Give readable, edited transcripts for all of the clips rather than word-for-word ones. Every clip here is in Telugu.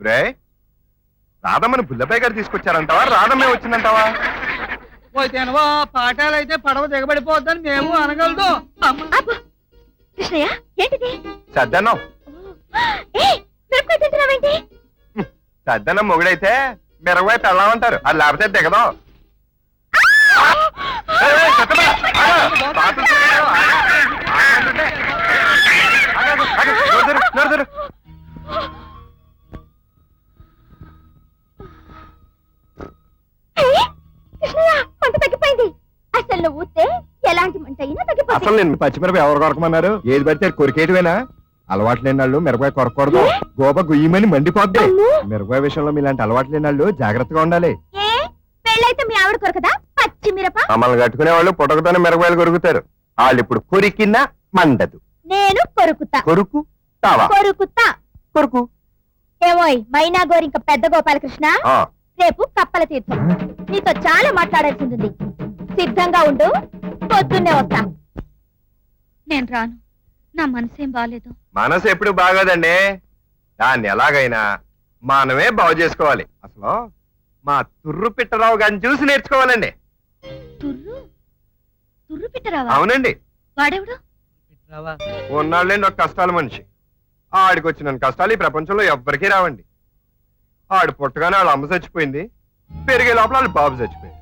రే రాధమ్మని బుల్లపై గారు తీసుకొచ్చారంటావా రాధమ్మే వచ్చిందంటావా? పోతేనవా పాఠాలు అయితే పడవ దిగబడిపోద్దని మేము అనగలదు. కృష్ణయ్య ఏంటిది? సద్దన్నం. సద్దన్నం మొగుడైతే మిరగవై పెళ్ళామంటారు, అది లేకపోతే దిగదు. మంట తగ్గిపోయింది. అసలు నువ్వు ఊతే ఎలాంటి మంట అయినా తగ్గిపోతుంది. అసలు నేను పచ్చిమిరప ఎవరు కొరకమన్నారు? ఏది పడితే కొరికేటివేనా? అలవాటు లేని వాళ్ళు మిరపకాయ కొరకూడదు, గోప గుయ్యమని మండిపోద్ది. మిరపకాయ విషయంలో మీలాంటి అలవాటు లేని వాళ్ళు జాగ్రత్తగా ఉండాలి. పెళ్ళైతే మీ ఆవిడ కొరకదా పచ్చిమిరప? మమ్మల్ని కట్టుకునే వాళ్ళు పుట్టకతోనే మిరపకాయలు కొరుకుతారు. వాళ్ళు ఇప్పుడు కొరికినా మండదు. నేను కొరుకుతా. కొరుకు తావా? కొరుకుతా. కొరుకు. ఏమోయ్ మైనా గోరింక పెద్ద గోపాలకృష్ణ, రేపు కప్పల తీర్థం. నీతో చాలా మాట్లాడాల్సింది. సిద్ధంగా ఉండు, పొద్దున్నే వస్తా. నేను రాను, నా మనసేం బాగాలేదు. మనసు ఎప్పుడు బాగోదండి, దాన్ని ఎలాగైనా మనమే బాగు చేసుకోవాలి. అసలు మా తుర్రు పిట్టరావు గారిని చూసి నేర్చుకోవాలండి. తుర్రు పిట్టరావా? అవునండి. వాడెవడు? ఉన్నాళ్ళండి ఒక కష్టాల మనిషి. ఆడికి వచ్చిన కష్టాలు ఈ ప్రపంచంలో ఎవ్వరికీ రావండి. ఆడు పుట్టగానే వాళ్ళ అమ్మ చచ్చిపోయింది, పెరిగే లోపల వాళ్ళ బాబు చచ్చిపోయింది.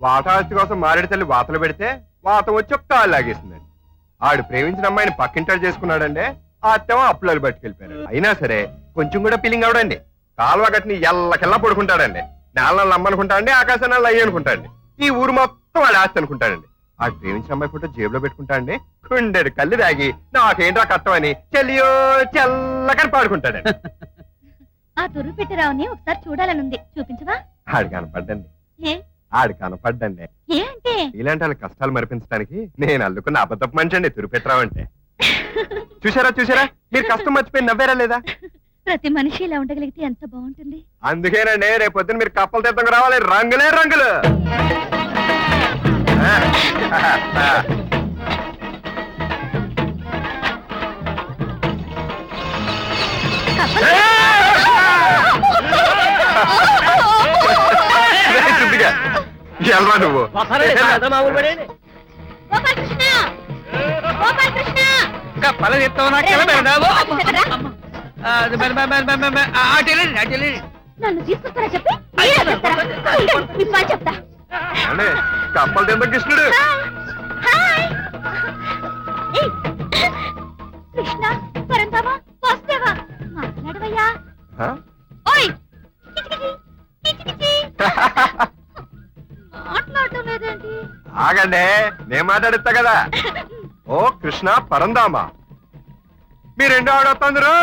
వాటాస్తి కోసం మారేడు తల్లి వాతలు పెడితే వాతం వచ్చి ఒక కాలు లాగేసిందండి. ఆడు ప్రేమించిన అమ్మాయిని పక్కింటాడు చేసుకున్నాడండి, ఆ అత్తేమో అప్పులు పట్టుకెళ్ళిపోయాడు. అయినా సరే కొంచెం కూడా ఫీలింగ్ అవడండి. కాలువ గట్టిని ఎల్లకెల్లా పడుకుంటాడండి. నేల నమ్మనుకుంటాడండి, ఆకాశాన్ని అయ్యి అనుకుంటాడండి. ఈ ఊరు మొత్తం వాడు ఆస్తి అనుకుంటాడండి. ఆడు ప్రేమించిన అమ్మాయి ఫోటో జేబులో పెట్టుకుంటాడండి. కుండెడు కళ్ళు దాగి నాకేంట్రా కట్టమని చెల్లియో చల్లకని పాడుకుంటాడండి. ఆ తుర్రు పిట్టరావుని ఒకసారి చూడాలనుంది, చూపించవా? ఆడు కనపడ్డండి. ఆడు కనపడ్డండి. ఏ అంటే ఇలాంటి వాళ్ళ కష్టాలు మరిపించడానికి నేను అల్లుకున్న అబద్ధపు మనిషి అండి తురుపెట్టరావు అంటే. చూసారా చూసారా, మీరు కష్టం మర్చిపోయి నవ్వారా లేదా? ప్రతి మనిషి ఇలా ఉండగలిగితే ఎంత బాగుంటుంది. అందుకేనండి రేపు పొద్దున మీరు కప్పల తీర్థంగా రావాలి, రంగులే రంగులు. ఎల్రా నువ్వు. కప్పల తీర్థం నన్ను తీసుకొస్తారా చెప్పి చెప్తా. కప్పల తీర్థం కృష్ణుడు. కృష్ణ పరంతావా వస్తేవా మాట్లాడవయ్యా. మాట్లాడటం లేదేంటి? ఆగండి, నేను మాట్లాడిస్తా కదా. ఓ కృష్ణ పరందామా, మీ రెండో ఆడొస్తుందరు.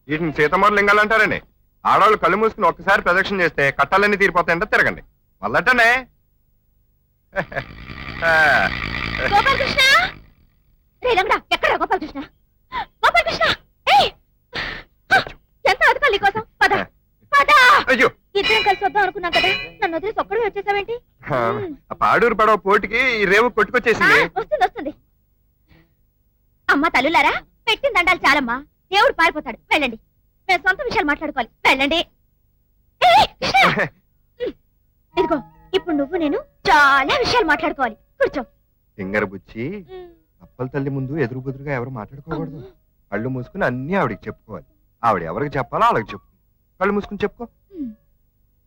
వీటిని సీతమ్మరు లింగాలు అంటారండి. ఆడవాళ్ళు కళ్ళు మూసుకుని ఒక్కసారి ప్రదక్షిణ చేస్తే కట్టాలన్నీ తీరిపోతాయంటే తిరగండి. మళ్ళటనే గోపాలకృష్ణ, ఎక్కడ గోపాలకృష్ణ? గోపాలకృష్ణ, ఎంత అదకాలి కోసం? పద పద. అయ్యో, ఇద్దరం కలిసి వద్దాం అనుకున్నాం కదా, నన్ను వదిలేసి ఒక్కడే వచ్చేసావేంటి? పాడూరు పడవ పోటీకి ఈ రేవు కొట్టుకొచ్చేసింది. వస్తుంది వస్తుంది. అమ్మ తల్లులారా, పెట్టిన దండాలు చాలమ్మా, దేవుడు పారిపోతాడు. వెళ్ళండి, మేము సొంత విషయాలు మాట్లాడుకోవాలి. వెళ్ళండి. ఇదిగో ఇప్పుడు నువ్వు నేను చాలా విషయాలు మాట్లాడుకోవాలి. కూర్చో. సింగర్ బుచ్చి, అప్పల తల్లి ముందు ఎదురు బుదురుగా ఎవరు మాట్లాడుకోకూడదు. కళ్ళు మూసుకుని అన్ని ఆవిడకి చెప్పుకోవాలి. ఆవిడ ఎవరికి చెప్పాలో వాళ్ళకి చెప్పు. కళ్ళు మూసుకుని చెప్పుకో.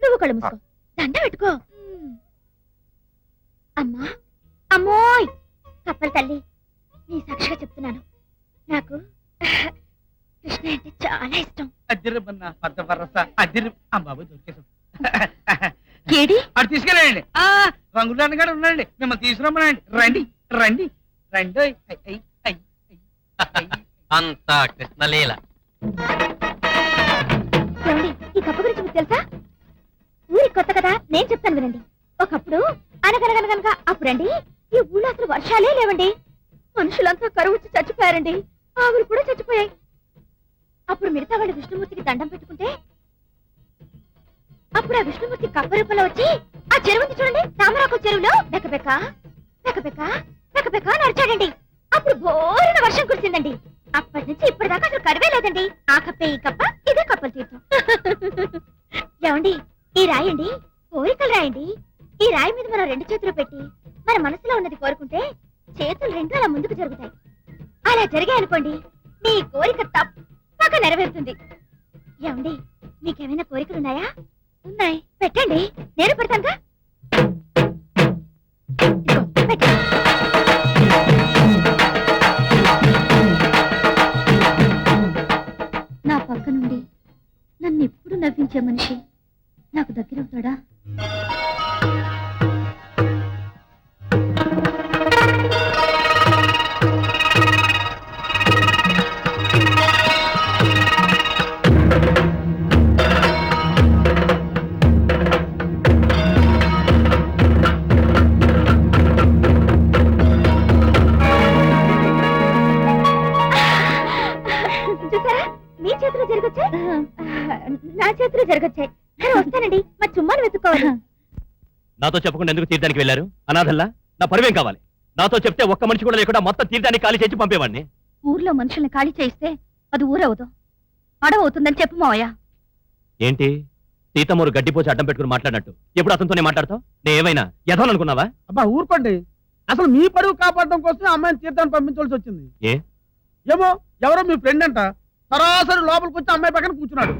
నువ్వు కళ్ళు మూసుకో, దండ పెట్టుకో. అమ్మా అమ్మోయ్, కప్పల తల్లి, నీ సాక్షిగా చెప్తున్నాను, నాకు కృష్ణ అంటే చాలా ఇష్టం. ఏడి అటు తీసుకెళ్ళండి. రంగులన్న కూడా ఉండండి, మిమ్మల్ని తీసుకురమ్మనండి. రండి రండి రండి. అంతా కృష్ణలీల. ఈ కప్ప గురించి మీకు తెలుసా? ఊరి కొత్త కదా, నేను చెప్తాను వినండి. ఒకప్పుడు అనగనగనగనగా అప్పుడండి ఈ ఊళ్ళో అసలు వర్షాలే లేవండి. మనుషులంతా కరువు వచ్చి చచ్చిపోయారండి, ఆవులు కూడా చచ్చిపోయాయి. అప్పుడు మిగతా వాళ్ళు విష్ణుమూర్తికి దండం పెట్టుకుంటే అప్పుడు ఆ విష్ణుమూర్తి కప్ప రూపంలో వచ్చి ఆ చెరువుంది చూడండి, తామరాకు చెరువులో బెక్కబెక్క బెక్కబెక్క బెక్కబెక్క నడిచాడండి. అప్పుడు బోరున వర్షం కురిసిందండి. అప్పటి నుంచి ఇప్పటిదాకా అసలు కరివే లేదండి. ఆ కప్పే ఈ కప్ప, ఇదే కప్పలు తీర్థం. ఏమండి, ఈ రాయండి కోరికలు రాయండి. ఈ రాయి మీద మనం రెండు చేతులు పెట్టి మన మనసులో ఉన్నది కోరుకుంటే చేతులు రెండు అలా ముందుకు జరుగుతాయి. అలా జరిగాయనుకోండి, మీ కోరిక తప్పక నెరవేరుతుంది. ఏమండి, మీకేమైనా కోరికలున్నాయా? ఉన్నాయి, పెట్టండి. నేను పెడతానుగా. ఇదిగో, పెట్టండి. నా పక్క నుండి నన్ను ఎప్పుడు నవ్వించే మనిషి నాకు దగ్గరవుతాడా? చూసారా, మీ చేతిలో జరగొచ్చాయి, నా చేతిలో జరగొచ్చాయి. నేను వస్తానండి, మా చుమ్మాను వెతుక్కోవాలి. నాతో చెప్పకుండా ఎందుకు తీర్థానికి వెళ్ళారు? అనాథల్లా నా పరివేం కావాలి? నాతో చెప్తే ఒక్క మనిషి కూడా లేకుండా మొత్తం తీర్థానికి ఖాళీ చేసి పంపేవాడిని. ఊర్లో మనుషుల్ని ఖాళీ చేయిస్తే అది ఊరవుదు, అడవవుతుందని చెప్పు మావయ్య. ఏంటి సీతమ్మూరు గడ్డిపోచి అడ్డం పెట్టుకుని మాట్లాడినట్టు ఎప్పుడు అతనితోనే మాట్లాడతావు? నేను ఏమైనా ఎదవనుకున్నావా? అబ్బా ఊరుకోండి. అసలు మీ పరువు కాపాడడం కోసం అమ్మాయిని తీర్థాన్ని పంపించాల్సి వచ్చింది. ఏ ఏమో ఎవరో మీ ఫ్రెండ్ అంట సరాసరి లోపలికి వచ్చి అమ్మాయి పక్కన కూర్చున్నాడు.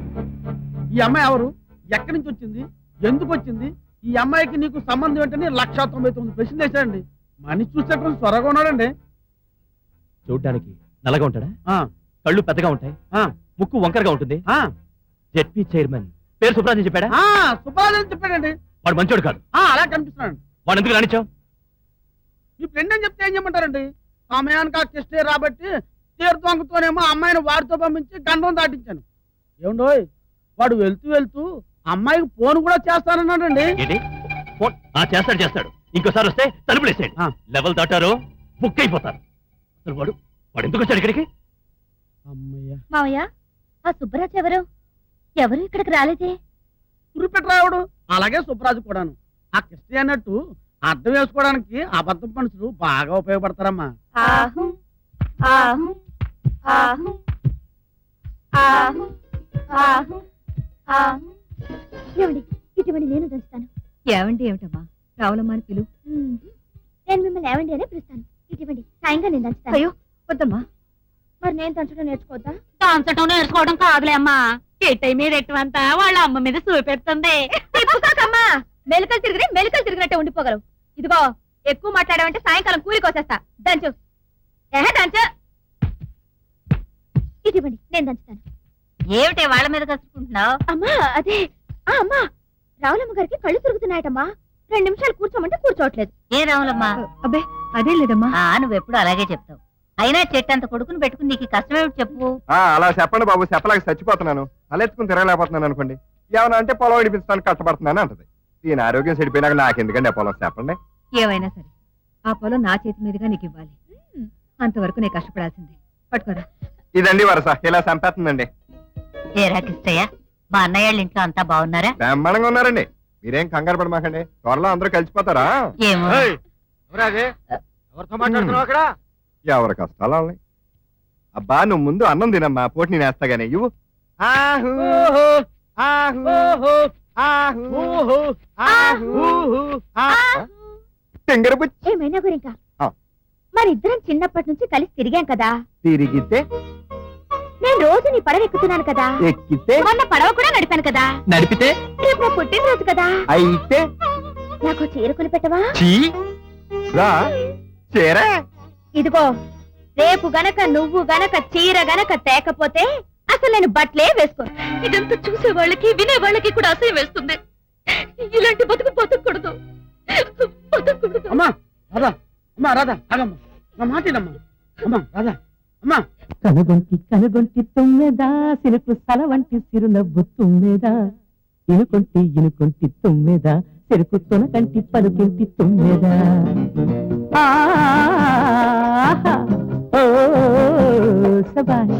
ఈ అమ్మాయి ఎవరు, ఎక్కడి నుంచి వచ్చింది, ఎందుకు వచ్చింది, ఈ అమ్మాయికి నీకు సంబంధం ఏంటని 199 ప్రశ్నలు వేశాడండి. మనిషి చూస్తే కొంచెం త్వరగా ఉన్నాడండి. చూడ్డానికి నల్లగా ఉంటాడా? ఆ, కళ్ళు పెద్దగా ఉంటాయి, ఆ, ముక్కు వంకరగా ఉంటుంది. ఆ, జెడ్పీ చైర్మన్ పేరు సుబ్రాజు చెప్పాడా? ఆ, సుబ్బారావు చెప్పాడండి. వాడు మంచోడు కాదు. అలా కనిపిస్తున్నాడు. వాడు ఎందుకు రానిచ్చావు? మీ ఫ్రెండ్ అని చెప్తే ఏం చేయమంటారండి? సమయానికి ఆ కిష్టే రాబట్టి తీర్థంతోనేమో అమ్మాయిని వాడితో పంపించి గంధం దాటించాను. ఏమండోయ్, వాడు వెళ్తూ వెళ్తూ అమ్మాయికి ఫోన్ కూడా చేస్తానన్నాడండి. ఏంటి ఫోన్? చేస్తాడు చేస్తాడు. ఇంకోసారి వస్తే తలుపులేసేయండి. లెవెల్ దాటారు బుక్ అయిపోతారు. అసలు వాడు వాడు ఎందుకు వచ్చాడు ఇక్కడికి? అమ్మయ్య, మావయ్య, ఆ సుబ్బరాజు ఎవరు? ఎవరు ఇక్కడికి రాలేదే? కురిపెట్టరావుడు, అలాగే సుబ్బరాజు కూడాను. ఆ కిష్టే అన్నట్టు అర్థం వేసుకోవడానికి అబద్ధం మనుషులు బాగా ఉపయోగపడతారమ్మా. ఆహు ఆహు ఆహు ఆహు ఆహు ఆహు. ఏమండి, ఇటువంటి నేను దంచుతాను. ఏవండి ఏమిటమ్మా రావులమ్మా అని పిలు. నేను మిమ్మల్ని ఏమండి అనే పిలుస్తాను. ఇటువంటి సాయంగా నేను దంచుతాను. అయ్యో వద్దమ్మా. మరి నేను దంచడం నేర్చుకోవద్దా? దాంచటం నేర్చుకోవడం కాదులే అమ్మా. ఎట్టయి మీద ఎట్టవంతా వాళ్ళ అమ్మ మీద చూపెడుతుంది. తిప్పుకోకమ్మా, మెలికలు తిరిగినట్టే ఉండిపోగలవు. ఇదిగో, ఎక్కువ మాట్లాడావంటే సాయంకాలం కూలికొసేస్తా. దంచు, దంచు. ఇటువంటి నేను దంచుతాను. ఏమిటి వాళ్ళ మీద కసుకుంటున్నావు? అమ్మా, అదే అమ్మా, రావులమ్మ గారికి కళ్ళు తిరుగుతున్నాయటమ్మా. 2 నిమిషాలు కూర్చోమంటే కూర్చోవట్లేదు. ఏ రావులమ్మా? అబ్బే, అదే లేదమ్మా. నువ్వెప్పుడు అలాగే చెప్తావు. అయినా చెట్టంత కొడుకుని పెట్టుకుని నీకు కష్టమేమిటి చెప్పు. అలా చెప్పండి బాబు, చెప్పలేక చచ్చిపోతున్నాను. తలెత్తుకుని తిరగలేకపోతున్నాను అనుకోండి. ఏమన్నా అంటే పొలం ఇడిపించడానికి కష్టపడుతున్నాను అంటది. దీని ఆరోగ్యం చెడిపోయినాక నాకెందుకండి ఆ పొలం? చెప్పండి. ఏమైనా సరే ఆ పొలం నా చేతి మీదుగా నీకు ఇవ్వాలి. అంతవరకు నేను కష్టపడాల్సిందే. పట్టుకోరా. ఇదండి వరస, ఇలా చంపేస్తుందండి. ఏరా కిష్టయ్య, మా అన్నయ్య వాళ్ళ ఇంట్లో అంతా బాగున్నారా? బ్రహ్మాండంగా ఉన్నారండి. మీరేం కంగారు పడమాకండి, త్వరలో అందరూ కలిసిపోతారా? ఏమో. ఎవరితో మాట్లాడుతున్నావు అక్కడ? ఎవరి కష్టాలు వాళ్ళని. అబ్బా, నువ్వు ముందు అన్నం తినమ్మా, పోటీ నేను వేస్తాగానే ఇవ్వు. ఆహు ఆహు ఆహు ఆహు. తెంగరబుచ్చి. ఏమైనా గురింకా? ఆ. మరి ఇద్దరం చిన్నప్పటి నుంచి కలిసి తిరిగాం కదా. తిరిగితే నేను రోజు నీ పడవ ఎక్కుతున్నాను కదా. ఎక్కితే మొన్న పడవ కూడా నడిపాను కదా. నడిపితే రేపు నా పుట్టినరోజు కదా. అయితే నాకు చీర కొని పెట్టవా? రా చేరా. ఇదిగో, రేపు గనక నువ్వు గనక చీర గనక తేకపోతే అసలు నేను బట్టలే వేసుకో. ఇదంతా చూసే వాళ్ళకి వినే వాళ్ళకి కూడా అసహ్యం వేస్తుంది. ఇలాంటి బతుకు బతకూడదు. అమ్మా రాధా, అమ్మా రాధా, ఆగమ్మా, నా మాటేనమ్మా. అమ్మా రాధా, అమ్మా. కనుగొంటి తుమ్మెదా సినుకు సలవంటి సిరునవ్వు తుమ్మెదా, ఇనుకొంటి తుమ్మెదా చెరుకు తొనకంటి పలుకింటి తుమ్మెదా. ఓ శభాష్.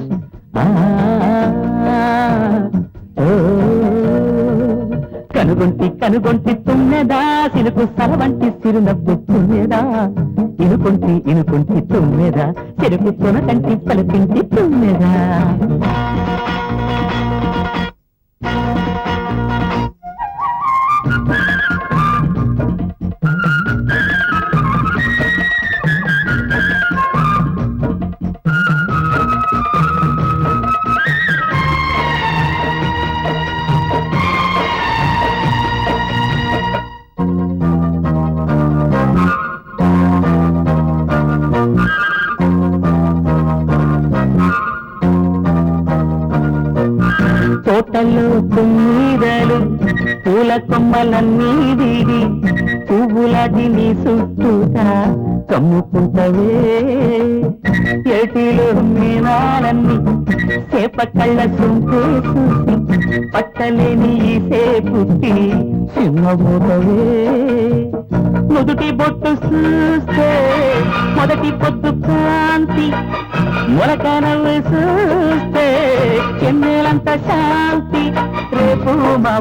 కనుగొంటి తుమ్మెదా సినుకు సలవంటి సిరునవ్వు తుమ్మెదా, ఇనుకొంటి ఇనుకొంటి ఇనుకొంటి తుమ్మెద చెరుకు తొనకంటి పలుకింటి తుమ్మెద తోటలో తుమ్మిదలు పూల కొమ్మలన్నీ దిగి పువ్వులాటి నీ చుట్టూతా కమ్ముకుంటవే ఏటిలో మీనాలన్నీ చేప కళ్ళ సొంపే చూసి పట్టలేని ఈ సేపుట్టి చిన్నబోతవే నుదుటి బొట్టు చూస్తే మొదటి పొద్దు కాంతి మొలక నవ్వు చూస్తే చెన్నెలంత శాంతి రేపు మా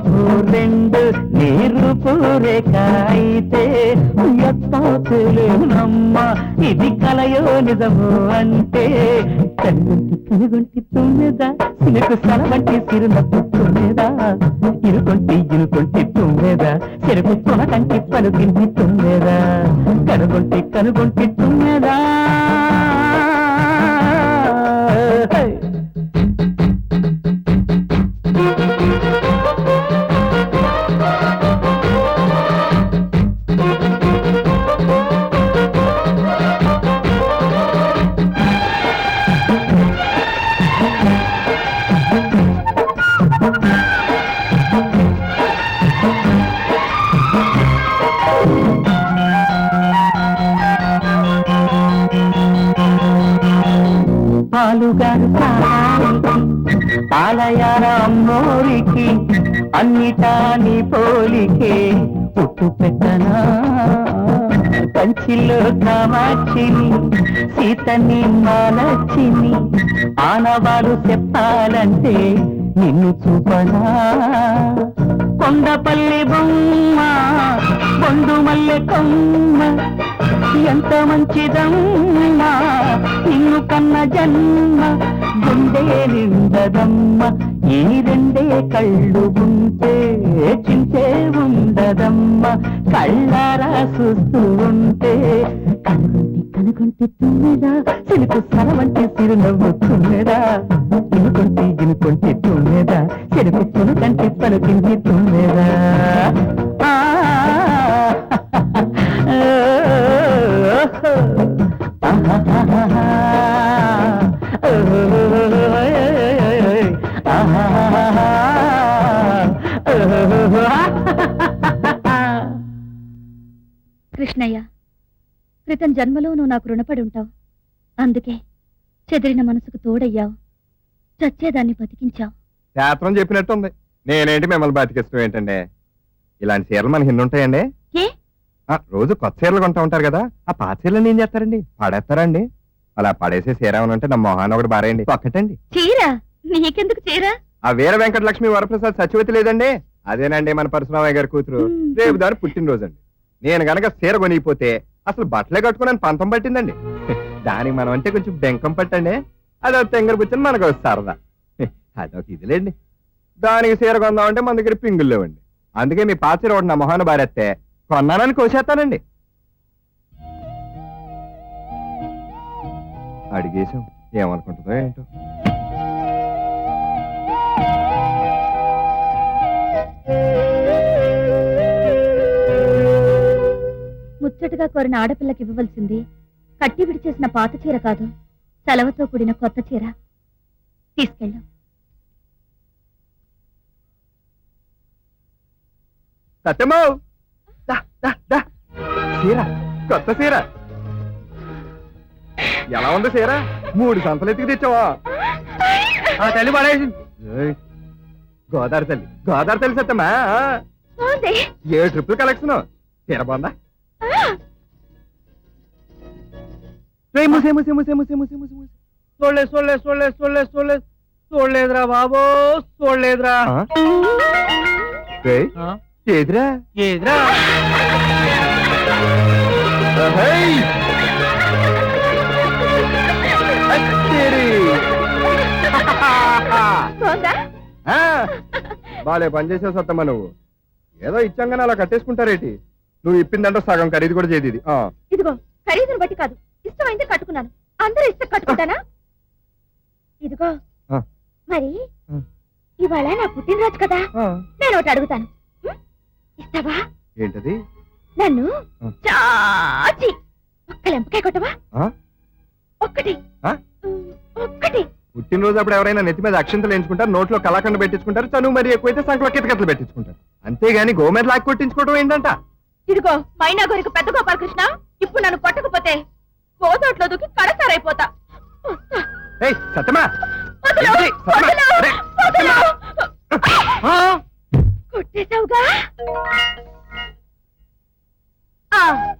రెండు నీరు పూరేక అయితే ఎట్టో తెలియనమ్మ ఇది కలయో నిజమో అంటే కనుగొంటి కనుగొంటి తుమ్మెద సినుకు సలవంటి సిరునవ్వు తుమ్మెద ఇరుకొంటి ఇరుకొంటి తుమ్మెద చెరుకు తొనకంటి పలుకింటి తుమ్మెద కనుగొంటి కనుగొంటి తుమ్మెద పాలుగారు పాలయార అమ్మోరికి అన్నిటా నీ పోలికే పుట్టు పెట్టనా కంచిలో కామాక్షిని సీతని మాలచ్చిని ఆనవాలు చెప్పాలంటే నిన్ను చూపనా కొండపల్లి బొమ్మ బొండు మల్లె కొమ్మ ఎంత మంచిదమ్మా నిన్ను కన్న జన్మ గుండె నిండదమ్మ ఈ రెండే కళ్ళు ఉంటే చింతే ఉండదమ్మ కళ్ళారా చూస్తూ ఉంటే కనుగొంటి కనుగొంటి తుమ్మెదా సిలుకు సరవంటి సిరునవ్వు తుమ్మెదా ఇనుకొంటి ఇనుకొంటి తుమ్మెదా చెరుకు తునకంటి పలుకింటి తుమ్మెదా కృష్ణయ్య, క్రితం జన్మలో నువ్వు నాకు రుణపడి ఉంటావు. అందుకే చెదిరిన మనసుకు తోడయ్యావు, చచ్చేదాన్ని బతికించావు. శాస్త్రం చెప్పినట్టుంది. నేనేంటి మిమ్మల్ని బతికిస్తాం ఏంటండి? ఇలాంటి చీరలు మనకి ఎన్ని ఉంటాయండి? ఏ రోజు కొత్త చీరలు కొంటా ఉంటారు కదా, ఆ పాత చీరలు ఏం చేస్తారండి? పడేస్తారండి. అలా పడేసే చీర ఏమనంటే నా మొహాన్ని ఒకటి బారేయండి. ఒక్కటండి. చీర నీకెందుకు చీర? ఆ వీర వెంకటలక్ష్మి వరప్రసాద్ సచివతి లేదండి, అదేనండి మన పరశురామయ్య గారి కూతురు. రేపు దాని పుట్టినరోజు అండి. నేను గనక చీర కొనిపోతే అసలు బట్టలే కట్టుకుని పంతం పట్టిందండి. దానికి మనం అంటే కొంచెం బెంకం పట్టండి, అదొక తెంగర కూర్చొని మనకు సరదా. అదొక ఇదిలేండి. దానికి చీర కొందామంటే మన దగ్గర పింగులు లేవండి. అందుకే మీ పాత చీర ఒకటి నా మొహాన్ని బారేస్తే కొన్నానని కోసేస్తానండి. అడిగేశాం, ఏమనుకుంటుందో ఏంటో. ముచ్చటగా కోరిన ఆడపిల్లకి ఇవ్వవలసింది కట్టి విడిచేసిన పాత చీర కాదు, సెలవుతో కూడిన కొత్త చీర. తీసుకెళ్ళు. సత్యమో చీర, కొత్త చీర ఎలా ఉంది చీర? 3 సంతలు ఎత్తికి తెచ్చావా? ఆ తల్లి పడేసింది. గోదావరి తల్లి, గోదావరి తల్లి సత్యమా. 7 ట్రిపుల్ కలెక్షన్. చీర బాగుందా? చూడలేదు చూడలేదు చూడలేదు చూడలేదు చూడలేదు చూడలేదురా బాబో, చూడలేదురా. ఏదిరా? ఏదిరా? బాగుందా ఆ, బాలే పని చేసే సత్తమ్మా నువ్వు ఏదో ఇచ్చంగానే అలా కట్టేసుకుంటారేటి నువ్వు ఇప్పిందంటే సగం ఖరీదు కూడా చేయదు ఇది ఇదిగో ఖరీదును బట్టి కాదు ఇష్టమైంది కట్టుకున్నాను అందరూ ఇష్టం కట్టుకుంటానా ఇదిగో ఆ. మరి ఆ. ఇవాళ నా పుట్టినరోజు కదా నేను ఒకటి అడుగుతాను ఉం? ఇస్తావా ఏంటది నన్ను ఆ. చాచి ఒక్క లెంపకాయ కొట్టవా ఆ? ఒక్కటి ఆ? ఒక్కటి పుట్టినరోజు అప్పుడు ఎవరైనా నెత్తి మీద అక్షంతలు ఎంచుకుంటారు నోట్లో కళాఖండ పెట్టించుకుంటారు చనువు మరి ఎక్కువైతే సంకలో కితకట్లు పెట్టించుకుంటారు అంతేగాని గోమేర లాక్కి కొట్టించుకోవడం ఏంటంట ఇదిగో మైనా గోరికి పెద్ద గోపాలకృష్ణ ఇప్పుడు నన్ను కొట్టకపోతే గోదోట్లో దూకి కడతారైపోతా వస్తా. ఏయ్ సత్తమా వదలు, ఏంటి? సత్తమా? వదలు, అరే, వదలు. ఆ! కొట్టేశావుగా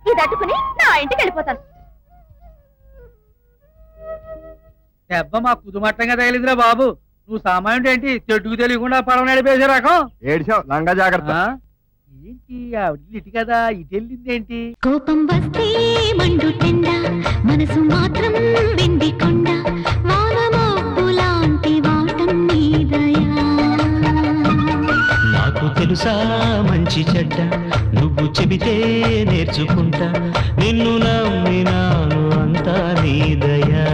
ఇది అట్టుకుని నా ఇంటికి వెళ్ళిపోతాను దెబ్బ మా కుదుమట్టంగా తగిలిందిరా బాబు నువ్వు సామాన్యుడు ఏంటి చెట్టుకు తెలియకుండా పడవ నడిపేసే రకం ఏడిచావు లంగా జాగ్రత్త ఏంటి ఆవిడ ఇటు కదా ఇటు వెళ్ళింది ఏంటి కోపం వస్తే మండుటెండ మనసు మాత్రం వెండి కొండ వానమబ్బు లాంటి వాటం నీదయా నాకు తెలుసా మంచి చెడ్డ నువ్వు చెబితే నేర్చుకుంటా నిన్ను నమ్మినాను అంతా నీదయా